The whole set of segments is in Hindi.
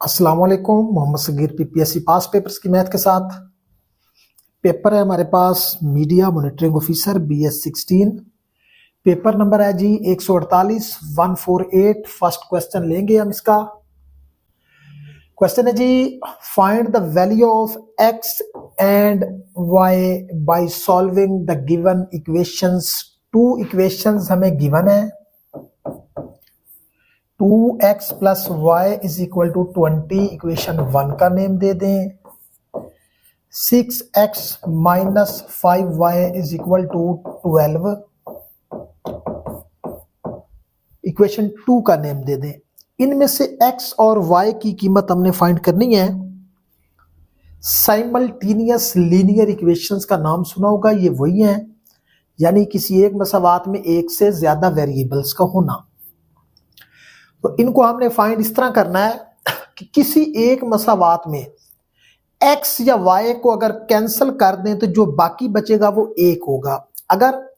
अस्सलाम वालेकुम। Mohammad Saghir PPSC pass papers की मैथ के साथ पेपर है हमारे पास media monitoring officer BS16। Paper number है जी 148 148। फर्स्ट क्वेश्चन लेंगे हम इसका। क्वेश्चन है जी, find the value of x and y by solving the given equations. Two equations हमें गिवन है। 2x plus y is equal to 20, equation 1 का नेम दे दें। 6x minus 5y is equal to 12, equation 2 का नेम दे दें। इनमें से x और y की कीमत हमने फाइंड करनी है। साइमल्टेनियस लीनियर इक्वेशंस का नाम सुना होगा, ये वही है, यानी किसी एक मसावात में एक से ज्यादा वेरिएबल्स का होना। तो इनको हमने फाइंड इस तरह करना है कि किसी एक मसावात में x या y को अगर कैंसिल कर दें तो जो बाकी बचेगा वो 1 होगा। अगर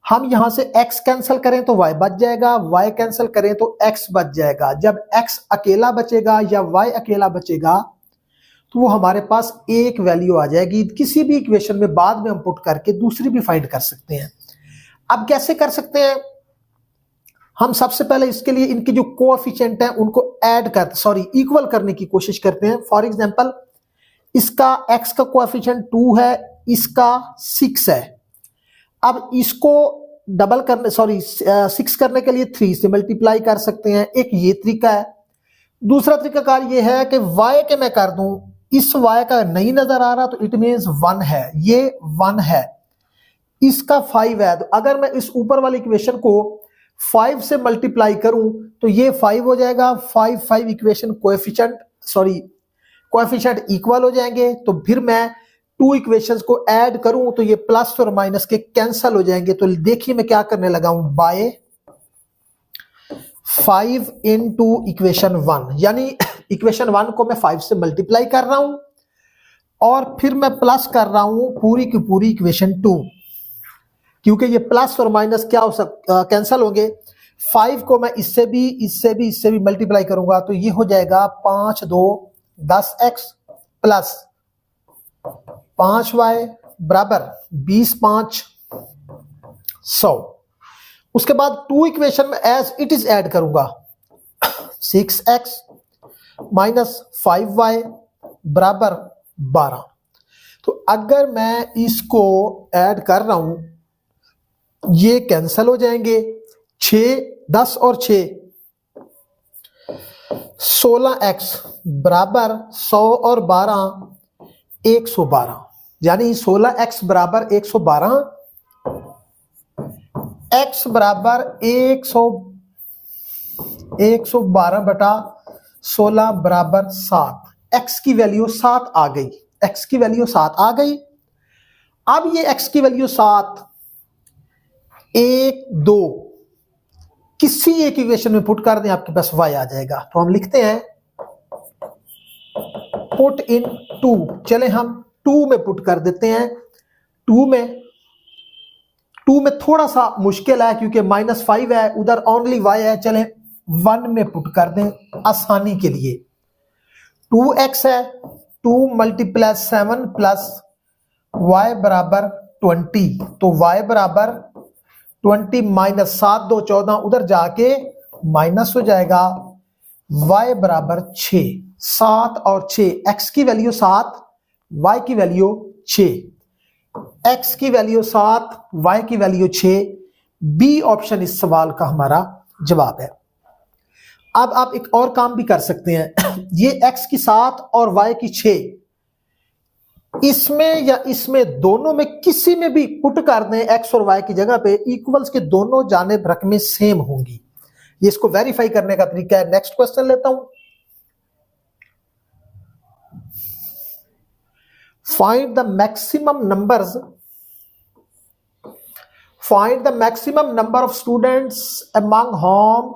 हम यहां से x कैंसिल करें तो y बच जाएगा, y कैंसिल करें तो x बच जाएगा। जब x अकेला बचेगा या y अकेला बचेगा तो वो हमारे पास एक वैल्यू आ जाएगी। किसी भी इक्वेशन में बाद में हम पुट करके दूसरी भी फाइंड कर सकते हैं। अब कैसे कर सकते हैं? हम सबसे पहले इसके लिए इनके जो कोएफिशिएंट हैं उनको इक्वल करने की कोशिश करते हैं। फॉर एग्जांपल, इसका x का कोएफिशिएंट 2 है, इसका 6 है। अब इसको डबल करने 6 करने के लिए 3 से मल्टीप्लाई कर सकते हैं। एक ये तरीका है। दूसरा तरीकाकार ये है कि y के मैं कर दूं, इस y का नहीं नजर आ रहा तो इट मींस 1 है, ये 1 है, इसका 5 है। तो अगर मैं इस ऊपर वाली इक्वेशन को 5 से मल्टीप्लाई करूं तो ये 5 हो जाएगा। 5 इक्वेशन कोएफिशिएंट इक्वल हो जाएंगे। तो फिर मैं 2 इक्वेशंस को ऐड करूं तो ये प्लस और माइनस के कैंसिल हो जाएंगे। तो देखिए मैं क्या करने लगा हूं, बाय 5 इंटू इक्वेशन 1, यानी इक्वेशन 1 को मैं 5 से मल्टीप्लाई कर रहा हूं और फिर मैं प्लस कर रहा हूं पूरी की पूरी इक्वेशन 2, क्योंकि ये प्लस और माइनस क्या हो कैंसिल होंगे। 5 को मैं इससे भी मल्टीप्लाई करूंगा तो ये हो जाएगा 5 2 10x प्लस 5y बराबर 20 5 100। उसके बाद 2 इक्वेशन में एज इट इज ऐड करूंगा। 6x माइनस 5y बराबर 12। तो अगर मैं इसको ऐड कर रहा हूं ये कैंसिल हो जाएंगे। 6 10 और 6 16x बराबर 100 और 12 112, यानी 16x बराबर 112, x बराबर 112 बटा 16 बराबर 7। x की वैल्यू 7 आ गई, x की वैल्यू 7 आ गई। अब ये x की वैल्यू 7 1 2 किसी एक इक्वेशन में पुट कर दें, आपके पास y आ जाएगा। तो हम लिखते हैं पुट इन 2। चले हम 2 में पुट कर देते हैं। 2 में थोड़ा सा मुश्किल है क्योंकि -5 है, उधर ओनली y है। चले 1 में पुट कर दें आसानी के लिए। 2x है, 2 मल्टीप्लाई 7 प्लस y बराबर 20, तो y बराबर 20 माइनस 7 2 14, उधर जाके माइनस हो जाएगा। y बराबर 6। 7 और 6, x की वैल्यू 7, y की वैल्यू 6। x की वैल्यू 7, y की वैल्यू 6। बी ऑप्शन इस सवाल का हमारा जवाब है। अब आप एक और काम भी कर सकते हैं। ये x की 7 और y की 6, इसमें या इसमें दोनों में किसी में भी पुट कर दें x और y की जगह पे, इक्वल्स के दोनों जानिब रकमें सेम होंगी। ये इसको वेरीफाई करने का तरीका है। नेक्स्ट क्वेश्चन लेता हूं। Find the maximum number of students among whom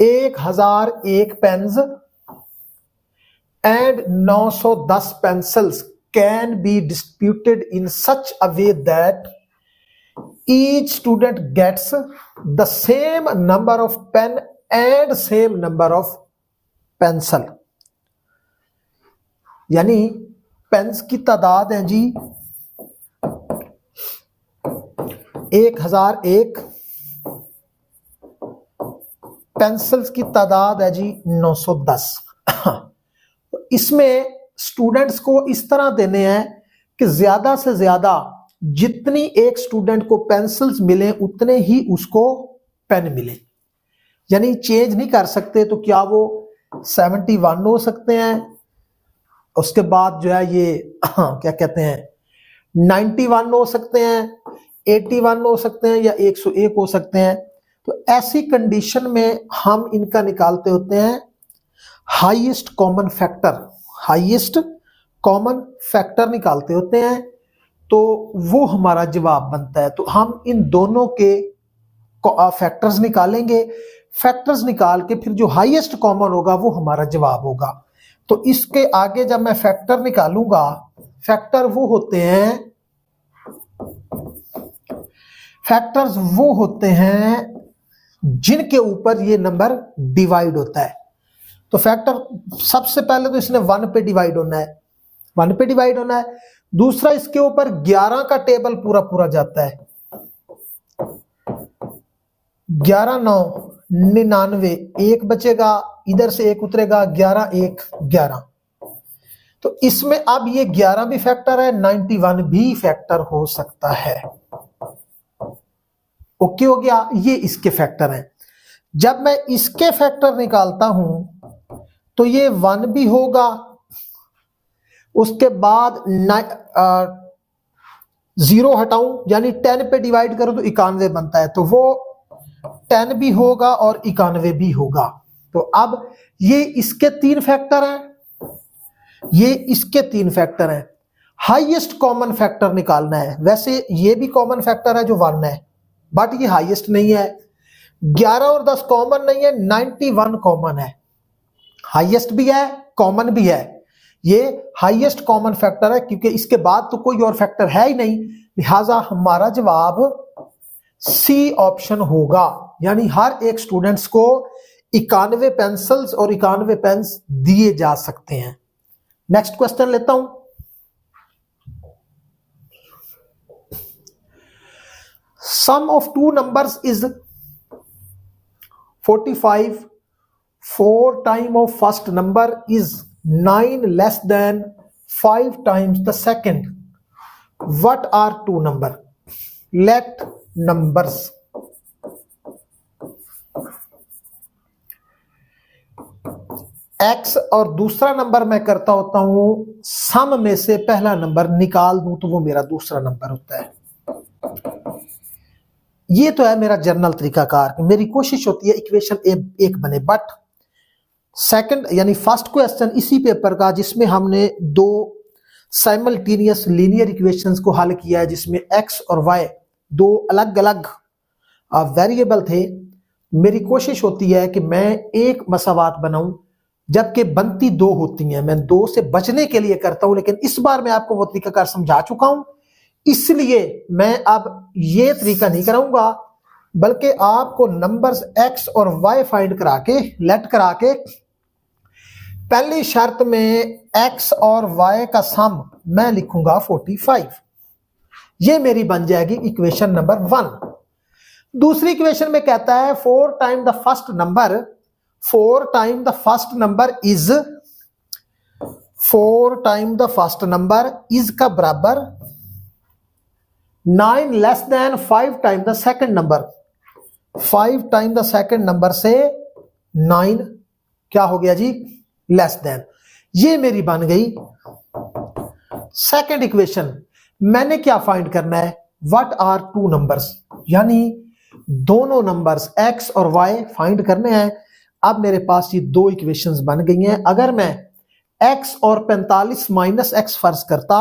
1001 pens and 910 pencils can be distributed in such a way that each student gets the same number of pen and same number of pencil, यानी पेन्स की तादाद है जी 1001, पेंसिल्स की तादाद है जी 910। इसमें स्टूडेंट्स को इस तरह देने हैं कि ज्यादा से ज्यादा जितनी एक स्टूडेंट को पेंसिल्स मिले उतने ही उसको पेन मिले, यानी चेंज नहीं कर सकते। तो क्या वो 71 हो सकते हैं, उसके बाद जो है ये क्या कहते हैं 91 हो सकते हैं, 81 हो सकते हैं, या 101 हो सकते हैं। तो ऐसी कंडीशन में हम इनका निकालते होते हैं highest common factor, highest common factor निकालते होते हैं, तो वो हमारा जवाब बनता है। तो हम इन दोनों के फैक्टर्स निकालेंगे, फैक्टर्स निकाल के फिर जो हाईएस्ट कॉमन होगा वो हमारा जवाब होगा। तो इसके आगे जब मैं फैक्टर निकालूंगा, फैक्टर वो होते हैं, फैक्टर्स वो होते हैं जिनके ऊपर ये नंबर डिवाइड होता है। तो फैक्टर सबसे पहले तो इसने 1 पे डिवाइड होना है, 1 पे डिवाइड होना है। दूसरा इसके ऊपर 11 का टेबल पूरा पूरा जाता है, 11 9 99, एक बचेगा, इधर से एक उतरेगा, 11 1 11। तो इसमें अब ये 11 भी फैक्टर है, 91 भी फैक्टर हो सकता है। ओके हो गया, ये इसके फैक्टर हैं। जब मैं इसके फैक्टर निकालता हूं तो ये 1 भी होगा, उसके बाद 0 हटाऊं यानी 10 पे डिवाइड करूं तो 91 बनता है, तो वो 10 भी होगा और 91 भी होगा। तो अब ये इसके 3 फैक्टर हैं, ये इसके 3 फैक्टर हैं। हाईएस्ट कॉमन फैक्टर निकालना है। वैसे ये भी कॉमन फैक्टर है जो 1 है, बट ये हाईएस्ट नहीं है। 11 और 10 कॉमन नहीं है, 91 कॉमन है, हाईएस्ट भी है कॉमन भी है। ये हाईएस्ट कॉमन फैक्टर है क्योंकि इसके बाद तो कोई और फैक्टर है ही नहीं, लिहाजा हमारा जवाब सी ऑप्शन होगा। यानी हर एक स्टूडेंट्स को 91 पेंसिल्स और 91 पेन्स दिए जा सकते हैं। नेक्स्ट क्वेश्चन लेता हूं। Sum of two numbers is 45. 4 times of first number is 9 less than 5 times the second. What are two numbers? Let numbers. X और दूसरा नंबर मैं करता होता हूं सम में से पहला नंबर निकाल दूं तो वो मेरा दूसरा नंबर होता है। ये तो है मेरा जर्नल तरीकाकार। मेरी कोशिश होती है इक्वेशन एक बने, बट सेकंड यानी फर्स्ट क्वेश्चन इसी पेपर का जिसमें हमने 2 साइमल्टेनियस लीनियर इक्वेशंस को हल किया है, जिसमें x और y 2 अलग अलग वेरिएबल थे। मेरी कोशिश होती है कि मैं एक मसावात बनाऊं जबकि बनती 2 होती हैं। मैं 2 से बचने के लिए करता हूं, लेकिन इस बार मैं आपको वो तरीकाकार समझा चुका हूं, इसलिए मैं अब ये तरीका नहीं कराऊंगा, बल्कि आपको नंबर्स x और y फाइंड करा के लेट करा के पहली शर्त में x और y का सम मैं लिखूंगा 45। ये मेरी बन जाएगी इक्वेशन नंबर 1। दूसरी इक्वेशन में कहता है 4 time the first number, 4 time the first number is, 4 time the first number is का बराबर 9 less than 5 time the second number. 5 time the second number से 9 क्या हो गया जी, लेस देन। ये मेरी बन गई सेकंड इक्वेशन। मैंने क्या फाइंड करना है, व्हाट आर टू नंबर्स, यानी दोनों नंबर्स x और y फाइंड करने हैं। अब मेरे पास ये 2 इक्वेशंस बन गई हैं। अगर मैं x और 45 माइनस x फर्ज करता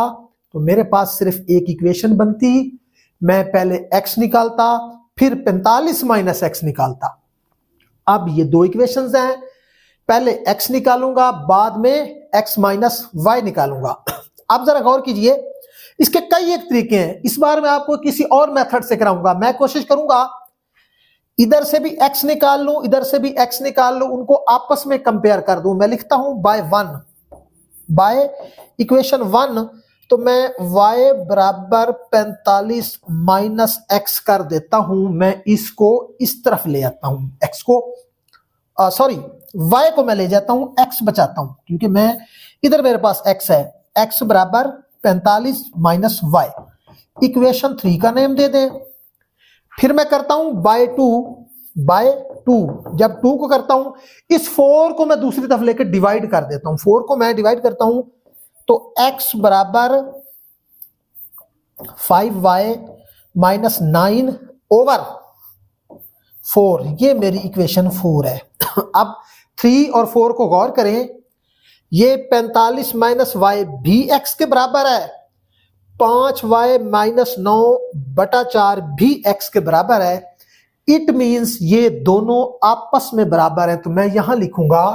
तो मेरे पास सिर्फ एक इक्वेशन बनती। मैं पहले x निकालता फिर 45 माइनस x निकालता। अब ये 2 इक्वेशंस हैं, पहले x निकालूंगा बाद में x माइनस y निकालूंगा। अब जरा गौर कीजिए, इसके कई एक तरीके हैं। इस बार मैं आपको किसी और मेथड से कराऊंगा। मैं कोशिश करूंगा इधर से भी x निकाल लूं, इधर से भी x निकाल लूं, उनको आपस में कंपेयर कर दूं। मैं लिखता हूं बाय 1, बाय इक्वेशन 1, तो मैं y बराबर 45 माइनस x कर देता हूं। मैं इसको इस तरफ ले आता हूं, x को सॉरी y को मैं ले जाता हूं, x बचाता हूं, क्योंकि मैं इधर मेरे पास x है। x बराबर 45 माइनस y, इक्वेशन 3 का नेम दे दें। फिर मैं करता हूं बाय 2, बाय 2। जब 2 को करता हूं, इस 4 को मैं दूसरी तरफ लेकर डिवाइड कर देता हूं। 4 को मैं डिवाइड करता हूं तो x बराबर 5y माइनस 9 ओवर 4, ये मेरी इक्वेशन 4 है। अब 3 और 4 को गौर करें, ये 45 माइनस वाई भी x के बराबर है, 5y माइनस 9 बटा 4 भी x के बराबर है। इट मीन्स ये दोनों आपस में बराबर है। तो मैं यहां लिखूंगा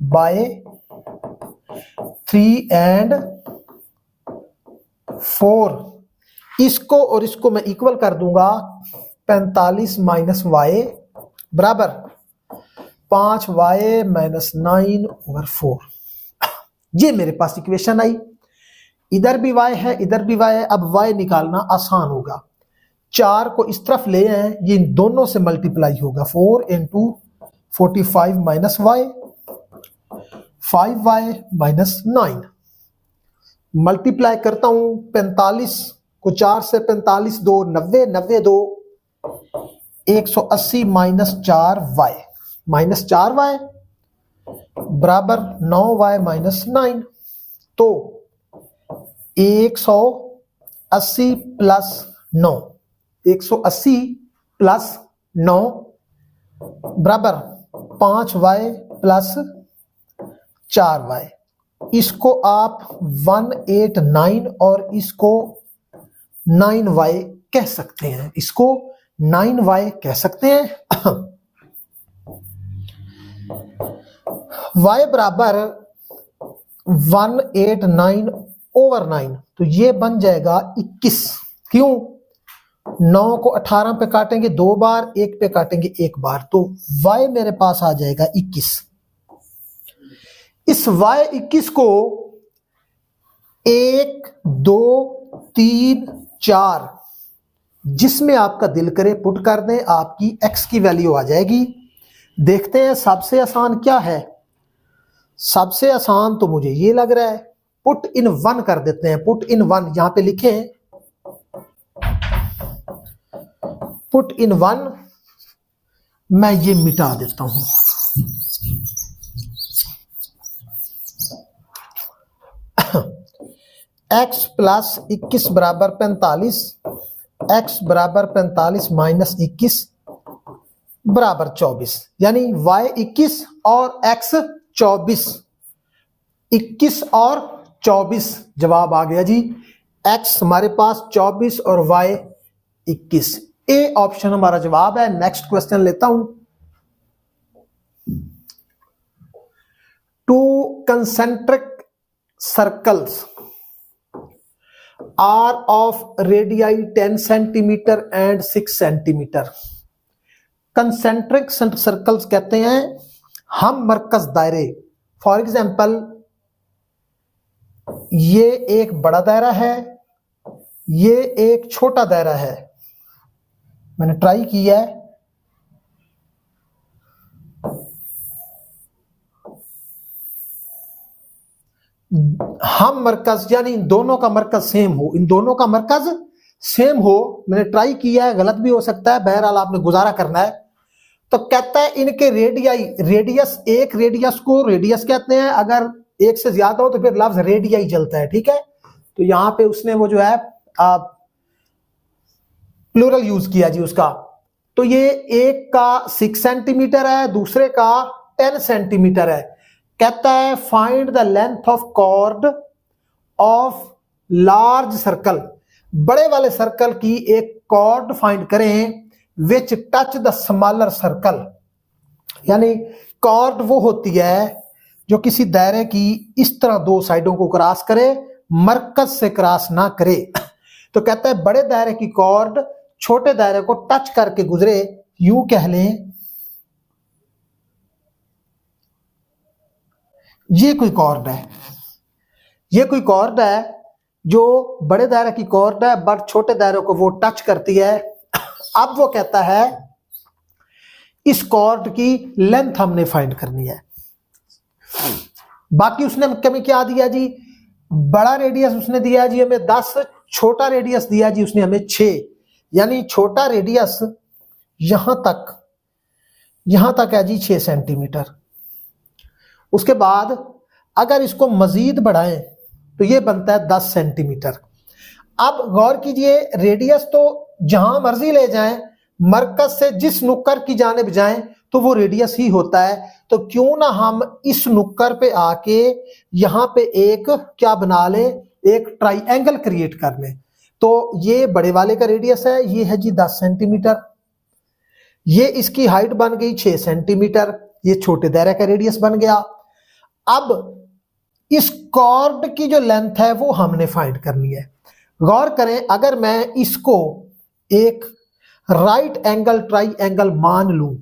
बाय 3 एंड 4, इसको और इसको मैं इक्वल कर दूंगा। 45 माइनस वाई बराबर 5y माइनस 9 ओवर 4, ये मेरे पास इक्वेशन आई। इधर भी y है, इधर भी y है। अब y निकालना आसान होगा। 4 को इस तरफ ले आए, ये इन दोनों से मल्टीप्लाई होगा। 4 into 45 minus y, 5y minus 9, multiply करता हूं। 45 को 4 से 45 2 90, 90 2 180 माइनस 4y, माइनस 4y बराबर 9y माइनस 9। तो 180 प्लस 9, 180 प्लस 9 बराबर 5y प्लस 4y। इसको आप 189 और इसको 9y कह सकते हैं, इसको 9y कह सकते हैं। y बराबर 189 ओवर 9, तो ये बन जाएगा 21। क्यों? 9 को 18 पे काटेंगे 2 बार, 1 पे काटेंगे 1 बार, तो y मेरे पास आ जाएगा 21। इस y 21 को 1 2 3 4 जिसमें आपका दिल करे पुट कर दें, आपकी x की वैल्यू आ जाएगी। देखते हैं सबसे आसान क्या है। सबसे आसान तो मुझे ये लग रहा है, पुट इन 1 कर देते हैं। पुट इन 1 यहां पे लिखें, पुट इन 1, मैं ये मिटा देता हूं। x प्लस 21 बराबर 45, x बराबर 45 माइनस 21 बराबर 24, यानी y 21 और x 24, 21 और 24 जवाब आ गया जी। x हमारे पास 24 और y 21, ए ऑप्शन हमारा जवाब है। नेक्स्ट क्वेश्चन लेता हूं। 2 concentric circles are of radii 10 centimeter and 6 centimeter। Concentric circles कहते हैं हम मरकज दायरे। फॉर एग्जाम्पल, ये एक बड़ा दायरा है, ये एक छोटा दायरा है। मैंने ट्राई किया है, हम मरकज यानी इन दोनों का मरकज सेम हो, इन दोनों का मरकज सेम हो। मैंने ट्राई किया है, गलत भी हो सकता है, बहरहाल आपने गुजारा करना है। तो कहता है इनके रेडियाई, रेडियस, एक रेडियस को रेडियस कहते हैं, अगर एक से ज्यादा हो तो फिर लफ्ज रेडियाई चलता है, ठीक है। तो यहां पे उसने वो जो है प्लूरल यूज किया जी उसका। तो ये एक का 6 सेंटीमीटर है, दूसरे का 10 सेंटीमीटर है। कहता है find the length of chord of large circle, बड़े वाले सर्कल की एक कॉर्ड फाइंड करें which touch the smaller circle. यानी कॉर्ड वो होती है जो किसी दायरे की इस तरह दो साइडों को क्रॉस करे, मरकज से क्रॉस ना करे। तो कहता है बड़े दायरे की कॉर्ड छोटे दायरे को टच करके गुजरे, यूं कह लें ये कोई कॉर्ड है, ये कोई कॉर्ड है जो बड़े दायरे की कॉर्ड है बट छोटे दायरे को वो टच करती है। अब वो कहता है इस कॉर्ड की लेंथ हमने फाइंड करनी है। बाकी उसने हमें क्या दिया जी, बड़ा रेडियस उसने दिया जी हमें 10, छोटा रेडियस दिया जी उसने हमें 6, यानी छोटा रेडियस यहां तक है जी 6 सेंटीमीटर। उसके बाद अगर इसको मजीद बढ़ाएं तो ये बनता है 10 सेंटीमीटर। अब गौर कीजिए, रेडियस तो जहां मर्जी ले जाएं, मरकज से जिस नुक्कर की जानिब जाएं तो वो रेडियस ही होता है। तो क्यों ना हम इस नुक्कर पे आके यहां पे एक क्या बना लें, एक ट्राइएंगल क्रिएट कर लें। तो ये बड़े वाले का रेडियस है, ये है जी 10 सेंटीमीटर, ये इसकी हाइट बन गई 6 सेंटीमीटर, ये छोटे दायरे का रेडियस बन गया। अब इस कॉर्ड की जो लेंथ है वो हमने फाइंड करनी है। गौर करें, अगर मैं इसको एक राइट एंगल ट्राइएंगल मान लूं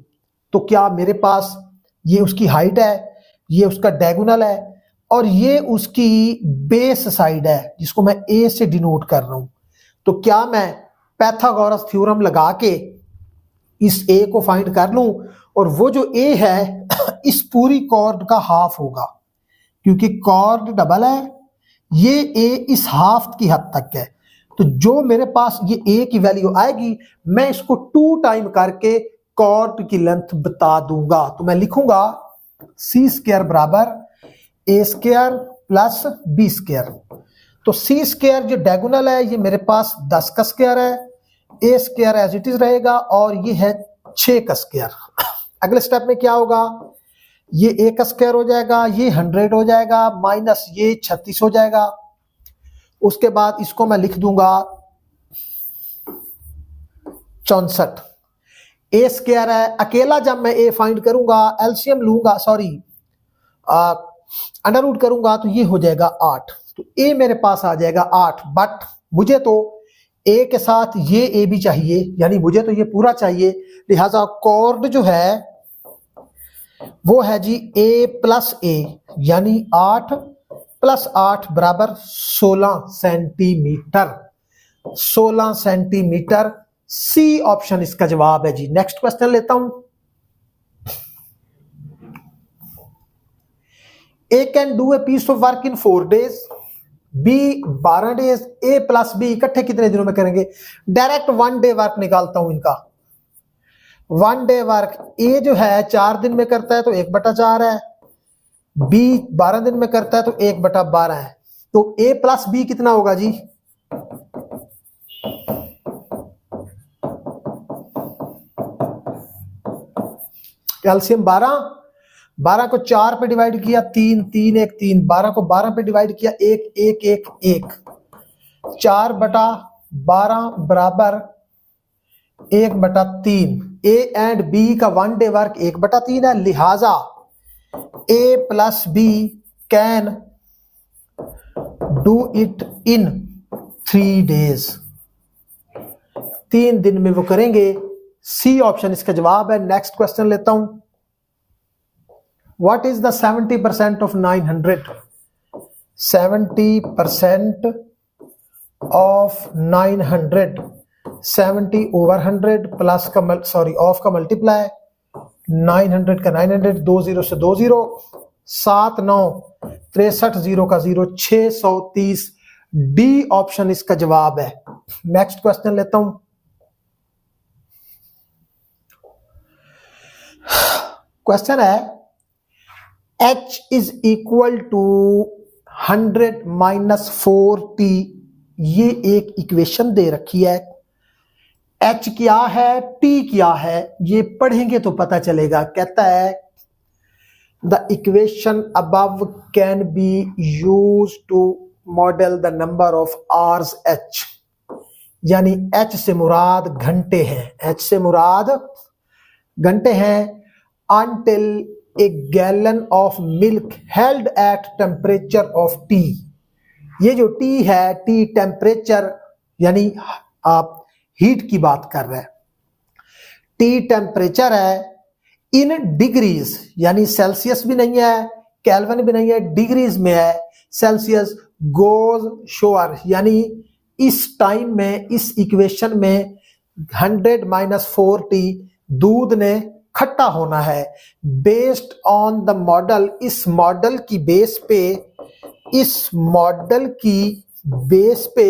तो क्या मेरे पास ये उसकी हाइट है, ये उसका डायगोनल है और ये उसकी बेस साइड है जिसको मैं ए से डिनोट कर रहा हूं। तो क्या मैं पाइथागोरस थ्योरम लगा के इस ए को फाइंड कर लूं और वो जो ए है इस पूरी कॉर्ड का हाफ होगा, क्योंकि कॉर्ड डबल है, ये ए इस हाफ की हद तक है। तो जो मेरे पास ये ए की वैल्यू आएगी मैं इसको 2 टाइम करके कॉर्ड की लेंथ बता दूंगा। तो मैं लिखूंगा सी स्क्वायर बराबर ए स्क्वायर प्लस बी स्क्वायर। तो सी स्क्वायर जो डायगोनल है ये मेरे पास 10 का स्क्वायर है, ए स्क्वायर एज इट इज रहेगा और ये है 6 का स्क्वायर। अगले स्टेप में क्या होगा, ये ए का स्क्वायर हो जाएगा, ये 100 हो जाएगा, माइनस ये 36 हो जाएगा। उसके बाद इसको मैं लिख दूंगा 64। ए स्क्वायर है, अकेला जब मैं ए फाइंड करूंगा एलसीएम लूंगा, सॉरी अंडर रूट करूंगा तो ये हो जाएगा 8। तो ए मेरे पास आ जाएगा 8, बट मुझे तो ए के साथ ये ए भी चाहिए, यानी मुझे तो ये पूरा चाहिए। लिहाजा कॉर्ड जो है वो है जी ए प्लस ए, यानी 8 प्लस 8 बराबर 16 सेंटीमीटर। 16 सेंटीमीटर सी ऑप्शन इसका जवाब है जी। नेक्स्ट क्वेश्चन लेता हूं। A can do a piece of work in 4 days, B 12 days, A plus B इकट्ठे कितने दिनों में करेंगे। डायरेक्ट 1 day वर्क निकालता हूं इनका। 1 day वर्क ए जो है 4 दिन में करता है तो 1/4 है, बी 12 दिन में करता है तो 1/12 है। तो ए प्लस बी कितना होगा जी, एलसीएम 12 को 4 पे डिवाइड किया 3 3 1 3, 12 को 12 पे डिवाइड किया 1 1 1 1, 4/12 बराबर 1/3। ए एंड बी का 1 day वर्क 1/3 है, लिहाजा A plus B can do it in 3 days। 3 दिन में वो करेंगे। सी ऑप्शन इसका जवाब है। नेक्स्ट क्वेश्चन लेता हूं। What is the 70% of 900? 70% of 900, 70 over 100 plus का सॉरी ऑफ का मल्टीप्लाई, 900 का 900, 2 0 से 2 0, 7 9 63 0 का 0, 630। डी ऑप्शन इसका जवाब है। नेक्स्ट क्वेश्चन लेता हूं। क्वेश्चन है h is equal to 100 minus 4t। ये एक इक्वेशन दे रखी है। h क्या है, t क्या है, ये पढ़ेंगे तो पता चलेगा। कहता है the equation above can be use to model the number of hours h, यानी h से मुराद घंटे हैं, h से मुराद घंटे हैं। until a gallon of milk held at temperature of T। ये जो T है, T टेम्परेचर यानी आप हीट की बात कर रहा है। टी टेम्परेचर है इन डिग्रीज, यानी सेल्सियस भी नहीं है, केल्विन भी नहीं है, डिग्रीज में है। सेल्सियस गोज शोअर, यानी इस टाइम में, इस इक्वेशन में 100 - 40 दूध ने खट्टा होना है। बेस्ड ऑन द मॉडल, इस मॉडल की बेस पे, इस मॉडल की बेस पे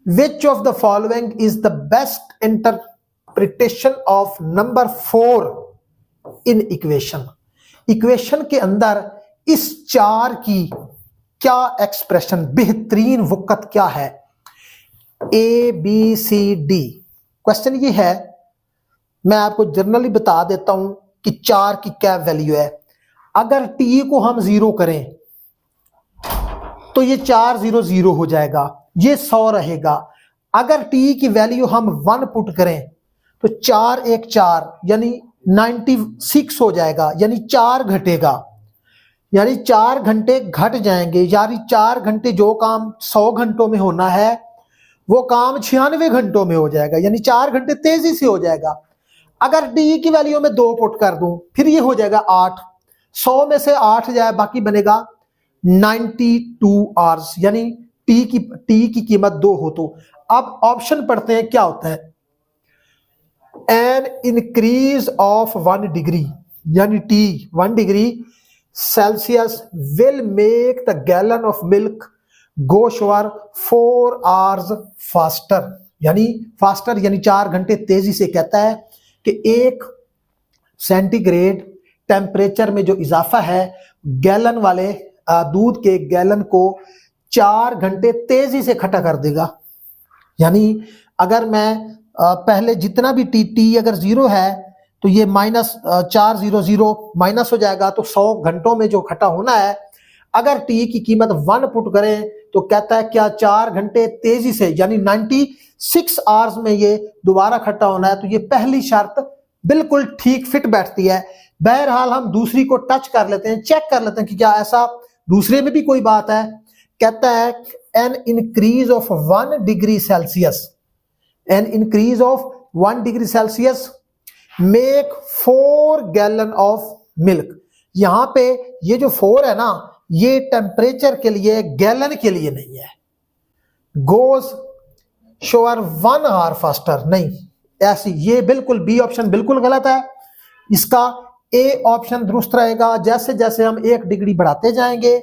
which of the following is the best interpretation of number 4 in equation. Equation के अंदर इस 4 की क्या एक्सप्रेशन, बेहतरीन वक़्त क्या है? A B C D. Question ये है, मैं आपको जनरली बता देता हूं कि 4 की क्या वैल्यू है। अगर टी को हम 0 करें तो ये 4 0 0 हो जाएगा, ये 100 रहेगा। अगर टी की वैल्यू हम 1 पुट करें तो 4 1 4 यानी 96 हो जाएगा, यानी 4 घटेगा, यानी 4 घंटे घट जाएंगे। यानी 4 घंटे जो काम 100 घंटों में होना है वो काम 96 घंटों में हो जाएगा, यानी 4 घंटे तेजी से हो जाएगा। अगर डी की वैल्यू में 2 पुट कर दूं फिर ये हो जाएगा 8, 100 में से 8 जाए बाकी बनेगा 92 आवर्स, यानी टी की कीमत 2 हो। तो अब ऑप्शन पढ़ते हैं क्या होता है। एन इंक्रीज ऑफ 1 डिग्री, यानी T 1 degree Celsius will make the gallon of milk go shore 4 hours faster, यानी फास्टर यानी 4 घंटे तेजी से। कहता है कि 1 सेंटीग्रेड टेम्परेचर में जो इजाफा है गैलन वाले दूध के गैलन को 4 घंटे तेजी से खट्टा कर देगा। यानी अगर मैं पहले जितना भी टी अगर 0 है तो ये -4 0 0 माइनस हो जाएगा, तो 100 घंटों में जो खट्टा होना है। अगर टी की कीमत 1 पुट करें तो कहता है क्या 4 घंटे तेजी से, यानी 96 आवर्स में ये दोबारा खट्टा होना है। तो ये पहली शर्त बिल्कुल ठीक फिट बैठती है। बहरहाल हम दूसरी को टच कर लेते हैं, चेक कर लेते हैं कि क्या ऐसा दूसरे में भी कोई बात है। कहता है an increase of 1 degree Celsius, an increase of 1 degree Celsius make 4 gallon of milk. यहां पे ये जो 4 है ना, ये टेम्परेचर के लिए, गैलन के लिए नहीं है। गोज शोअर 1 आवर फास्टर, नहीं ऐसी, ये बिल्कुल बी ऑप्शन बिल्कुल गलत है। इसका ए ऑप्शन दुरुस्त रहेगा। जैसे जैसे हम 1 डिग्री बढ़ाते जाएंगे,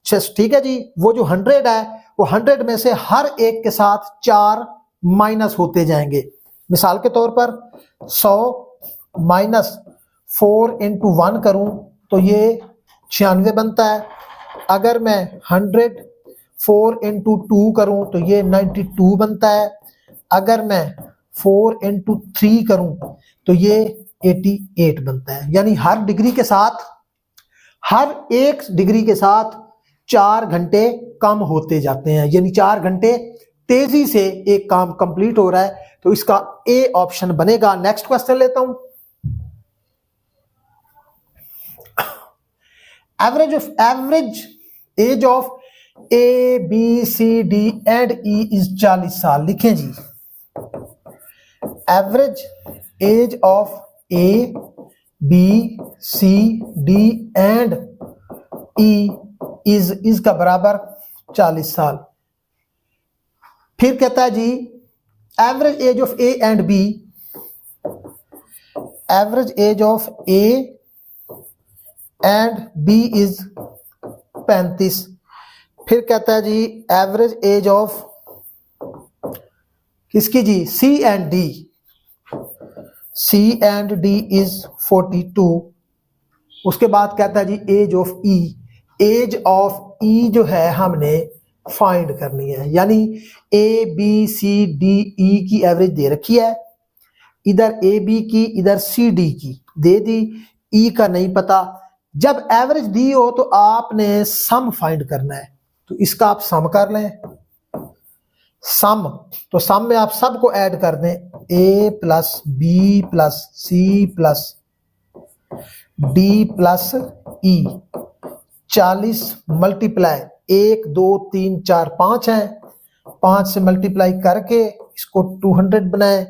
ठीक है जी, वो जो 100 है वो 100 में से हर एक के साथ 4 माइनस होते जाएंगे। मिसाल के तौर पर 100 - 4 × 1 करूं तो ये 96 बनता है। अगर मैं 100 4 × 2 करूं तो ये 92 बनता है। अगर मैं 4 × 3 करूं तो ये 88 बनता है। यानी हर डिग्री के साथ, हर 1 डिग्री के साथ 4 घंटे कम होते जाते हैं, यानी 4 घंटे तेजी से एक काम कंप्लीट हो रहा है। तो इसका ए ऑप्शन बनेगा। नेक्स्ट क्वेश्चन लेता हूं। Average age of A B C D and E is 40 साल। लिखें जी, average age of A B C D and E is का बराबर 40 साल। फिर कहता है जी average age of A and B, average age of A and B is 35। फिर कहता है जी एवरेज एज ऑफ किसकी जी, C and D, C and D is 42। उसके बाद कहता है जी age of E, age of E जो है हमने फाइंड करनी है। यानी ए बी सी डी ई की एवरेज दे रखी है, इधर ए बी की, इधर सी डी की दे दी, ई का नहीं पता। जब एवरेज दी हो तो आपने सम फाइंड करना है, तो इसका आप सम कर लें। सम, तो सम में आप सबको ऐड कर दें, A plus B plus C plus D plus E. 40 multiply 1 2 3 4 5 है, 5 से मल्टीप्लाई करके इसको 200 बनाए,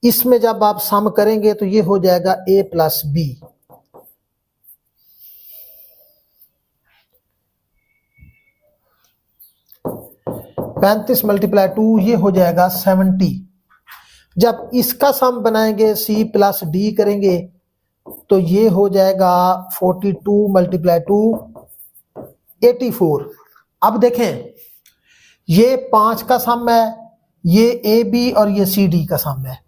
इसमें जब आप सम करेंगे तो ये हो जाएगा a प्लस बी। पैंतीस मल्टीप्लाई 2 ये हो जाएगा 70। जब इसका सम बनाएंगे c प्लस डी करेंगे तो ये हो जाएगा 42 मल्टीप्लाई 2 84। अब देखें ये 5 का सम है, ये ए बी और ये सी डी का सम है।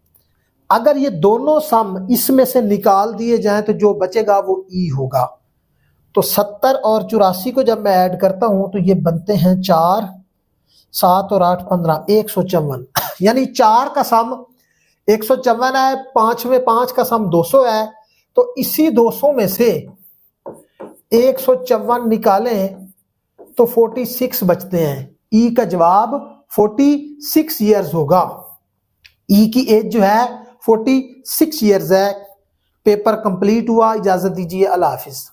अगर ये दोनों सम इसमें से निकाल दिए जाएं तो जो बचेगा वो ई होगा। तो 70 और 84 को जब मैं ऐड करता हूं तो ये बनते हैं 4, 7 और 8 15 154। यानी 4 का सम 154 है, 5 में 5 का सम 200 है। तो इसी 200 में से 154 निकालें तो 46 बचते हैं। ई का जवाब 46 ईयर्स होगा। ई की एज जो है 46 ईयर्स है। पेपर कंप्लीट हुआ। इजाजत दीजिए, अल्लाह हाफिज।